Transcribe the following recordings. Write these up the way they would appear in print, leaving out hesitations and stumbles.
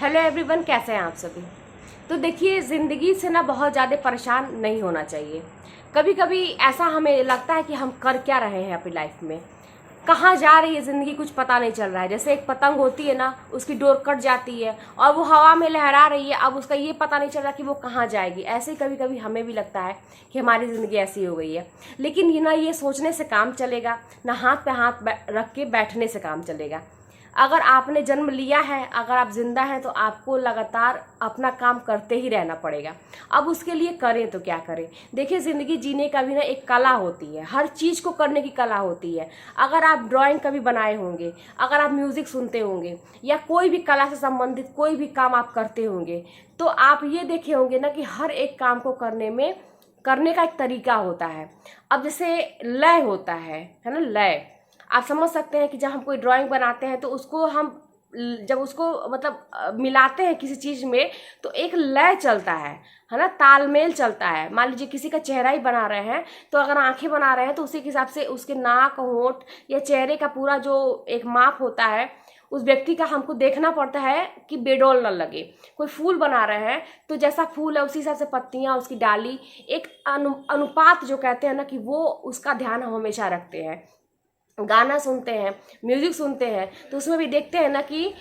Hello everyone, कैसे हैं आप सभी। तो देखिए, ज़िंदगी से ना बहुत ज़्यादा परेशान नहीं होना चाहिए। कभी कभी ऐसा हमें लगता है कि हम कर क्या रहे हैं अपनी लाइफ में, कहाँ जा रही है ज़िंदगी, कुछ पता नहीं चल रहा है। जैसे एक पतंग होती है ना, उसकी डोर कट जाती है और वो हवा में लहरा रही है, अब उसका ये पता नहीं चल रहा कि वो कहाँ जाएगी। ऐसे ही कभी कभी हमें भी लगता है कि हमारी ज़िंदगी ऐसी हो गई है। लेकिन ये ना, ये सोचने से काम चलेगा ना, हाथ पे हाथ रख के बैठने से काम चलेगा। अगर आपने जन्म लिया है, अगर आप जिंदा हैं, तो आपको लगातार अपना काम करते ही रहना पड़ेगा। अब उसके लिए करें तो क्या करें। देखिए, ज़िंदगी जीने का भी ना एक कला होती है, हर चीज़ को करने की कला होती है। अगर आप ड्राइंग कभी बनाए होंगे, अगर आप म्यूज़िक सुनते होंगे, या कोई भी कला से संबंधित कोई भी काम आप करते होंगे, तो आप ये देखे होंगे ना कि हर एक काम को करने का एक तरीका होता है। अब जैसे लय होता है ना, लय। आप समझ सकते हैं कि जब हम कोई ड्राइंग बनाते हैं तो उसको हम जब उसको मतलब मिलाते हैं किसी चीज़ में, तो एक लय चलता है ना, तालमेल चलता है। मान लीजिए किसी का चेहरा ही बना रहे हैं, तो अगर आंखें बना रहे हैं तो उसी के हिसाब से उसके नाक, होंठ या चेहरे का पूरा जो एक माप होता है, उस व्यक्ति का हमको देखना पड़ता है कि बेडौल न लगे। कोई फूल बना रहे हैं तो जैसा फूल है उसी हिसाब से पत्तियां, उसकी डाली, एक अनुपात जो कहते हैं ना, कि वो उसका ध्यान हम हमेशा रखते हैं। गाना सुनते हैं, म्यूजिक सुनते हैं, तो उसमें भी देखते हैं ना कि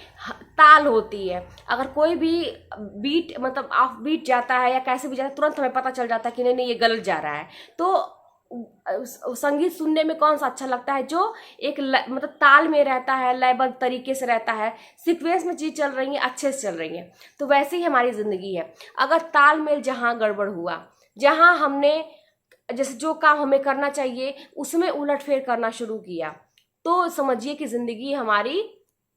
ताल होती है। अगर कोई भी बीट मतलब ऑफ बीट जाता है या कैसे भी जाता है, तुरंत हमें पता चल जाता है कि नहीं नहीं, ये गलत जा रहा है। तो संगीत सुनने में कौन सा अच्छा लगता है, जो एक मतलब ताल में रहता है, लयबद्ध तरीके से रहता है, सीक्वेंस में चीज चल रही है, अच्छे से चल रही है। तो वैसे ही हमारी जिंदगी है। अगर तालमेल जहाँ गड़बड़ हुआ, जहाँ हमने जैसे जो काम हमें करना चाहिए उसमें उलटफेर करना शुरू किया, तो समझिए कि जिंदगी हमारी,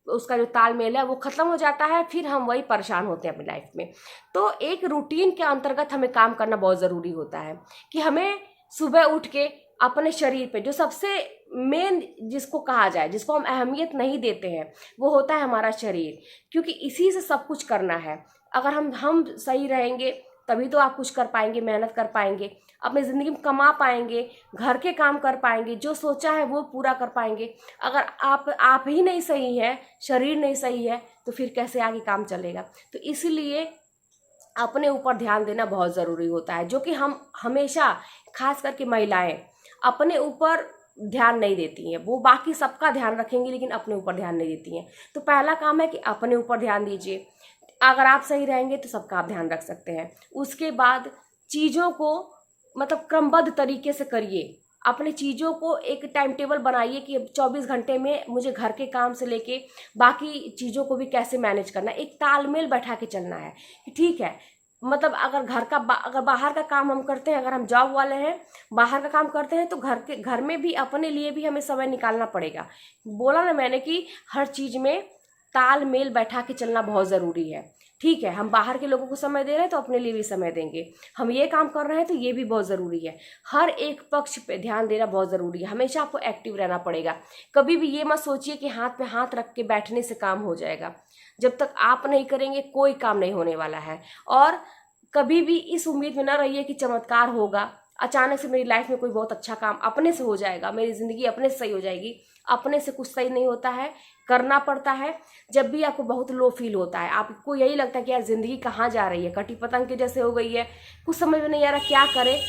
उसका जो तालमेल है वो खत्म हो जाता है। फिर हम वही परेशान होते हैं अपनी लाइफ में। तो एक रूटीन के अंतर्गत हमें काम करना बहुत ज़रूरी होता है कि हमें सुबह उठ के अपने शरीर पे, जो सबसे मेन जिसको कहा जाए, जिसको हम अहमियत नहीं देते हैं, वो होता है हमारा शरीर। क्योंकि इसी से सब कुछ करना है। अगर हम सही रहेंगे तभी तो आप कुछ कर पाएंगे, मेहनत कर पाएंगे, अपनी ज़िंदगी में कमा पाएंगे, घर के काम कर पाएंगे, जो सोचा है वो पूरा कर पाएंगे। अगर आप ही नहीं सही है, शरीर नहीं सही है, तो फिर कैसे आगे काम चलेगा। तो इसलिए अपने ऊपर ध्यान देना बहुत ज़रूरी होता है, जो कि हम हमेशा, खास करके महिलाएं, अपने ऊपर ध्यान नहीं देती हैं। वो बाकी सबका ध्यान रखेंगी लेकिन अपने ऊपर ध्यान नहीं देती हैं। तो पहला काम है कि अपने ऊपर ध्यान दीजिए। अगर आप सही रहेंगे तो सबका आप ध्यान रख सकते हैं। उसके बाद चीज़ों को मतलब क्रमबद्ध तरीके से करिए। अपने चीज़ों को एक टाइम टेबल बनाइए कि 24 घंटे में मुझे घर के काम से लेके बाकी चीज़ों को भी कैसे मैनेज करना है। एक तालमेल बैठा के चलना है कि ठीक है, मतलब अगर अगर बाहर का काम हम करते हैं, अगर हम जॉब वाले हैं, बाहर का काम करते हैं, तो घर में भी अपने लिए भी हमें समय निकालना पड़ेगा। बोला ना मैंने कि हर चीज़ में तालमेल बैठा के चलना बहुत ज़रूरी है। ठीक है, हम बाहर के लोगों को समय दे रहे हैं तो अपने लिए भी समय देंगे। हम ये काम कर रहे हैं तो ये भी बहुत ज़रूरी है। हर एक पक्ष पे ध्यान देना बहुत ज़रूरी है। हमेशा आपको एक्टिव रहना पड़ेगा। कभी भी ये मत सोचिए कि हाथ पे हाथ रख के बैठने से काम हो जाएगा। जब तक आप नहीं करेंगे कोई काम नहीं होने वाला है। और कभी भी इस उम्मीद में ना रहिए कि चमत्कार होगा, अचानक से मेरी लाइफ में कोई बहुत अच्छा काम अपने से हो जाएगा, मेरी ज़िंदगी अपने से सही हो जाएगी। अपने से कुछ सही नहीं होता है, करना पड़ता है। जब भी आपको बहुत लो फील होता है, आपको यही लगता है कि यार ज़िंदगी कहाँ जा रही है, कटी पतंग के जैसे हो गई है, कुछ समझ में नहीं आ रहा क्या करें,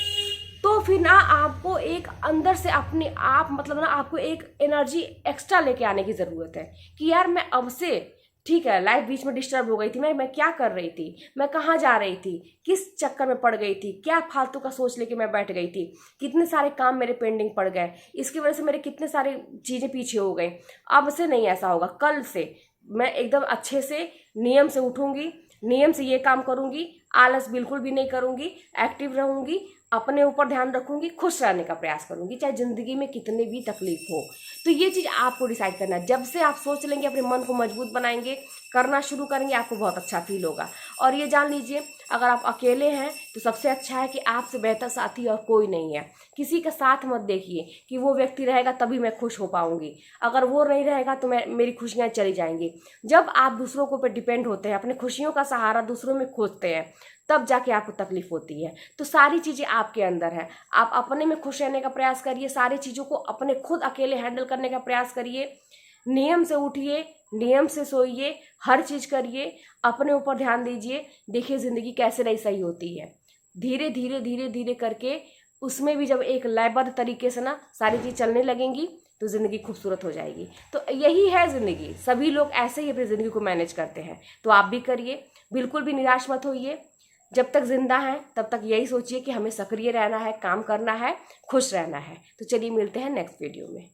तो फिर ना आपको एक अंदर से अपने आप मतलब ना आपको एक एनर्जी एक्स्ट्रा लेके आने की ज़रूरत है कि यार मैं अब से, ठीक है, लाइफ बीच में डिस्टर्ब हो गई थी, मैं क्या कर रही थी, मैं कहाँ जा रही थी, किस चक्कर में पड़ गई थी, क्या फालतू का सोच लेके मैं बैठ गई थी, कितने सारे काम मेरे पेंडिंग पड़ गए, इसकी वजह से मेरे कितने सारे चीज़ें पीछे हो गई। अब से नहीं ऐसा होगा। कल से मैं एकदम अच्छे से नियम से उठूंगी, नियम से ये काम करूंगी, आलस बिल्कुल भी नहीं करूंगी, एक्टिव रहूंगी, अपने ऊपर ध्यान रखूंगी, खुश रहने का प्रयास करूंगी, चाहे जिंदगी में कितनी भी तकलीफ हो। तो ये चीज़ आपको डिसाइड करना है। जब से आप सोच लेंगे, अपने मन को मजबूत बनाएंगे, करना शुरू करेंगे, आपको बहुत अच्छा फील होगा। और ये जान लीजिए, अगर आप अकेले हैं तो सबसे अच्छा है कि आपसे बेहतर साथी और कोई नहीं है। किसी का साथ मत देखिए कि वो व्यक्ति रहेगा तभी मैं खुश हो पाऊंगी, अगर वो नहीं रहेगा तो मेरी खुशियाँ चली जाएंगी। जब आप दूसरों को पे डिपेंड होते हैं, अपने खुशियों का सहारा दूसरों में खोजते हैं, तब जाके आपको तकलीफ होती है। तो सारी चीज़ें आपके अंदर है। आप अपने में खुश रहने का प्रयास करिए, सारी चीज़ों को अपने खुद अकेले हैंडल करने का प्रयास करिए। नियम से उठिए, नियम से सोइए, हर चीज़ करिए, अपने ऊपर ध्यान दीजिए। देखिए ज़िंदगी कैसे नहीं सही होती है। धीरे धीरे धीरे धीरे करके उसमें भी जब एक लयबद्ध तरीके से ना सारी चीज़ चलने लगेंगी तो ज़िंदगी खूबसूरत हो जाएगी। तो यही है ज़िंदगी, सभी लोग ऐसे ही अपनी ज़िंदगी को मैनेज करते हैं। तो आप भी करिए, बिल्कुल भी निराश मत होइए। जब तक जिंदा हैं तब तक यही सोचिए कि हमें सक्रिय रहना है, काम करना है, खुश रहना है। तो चलिए मिलते हैं नेक्स्ट वीडियो में।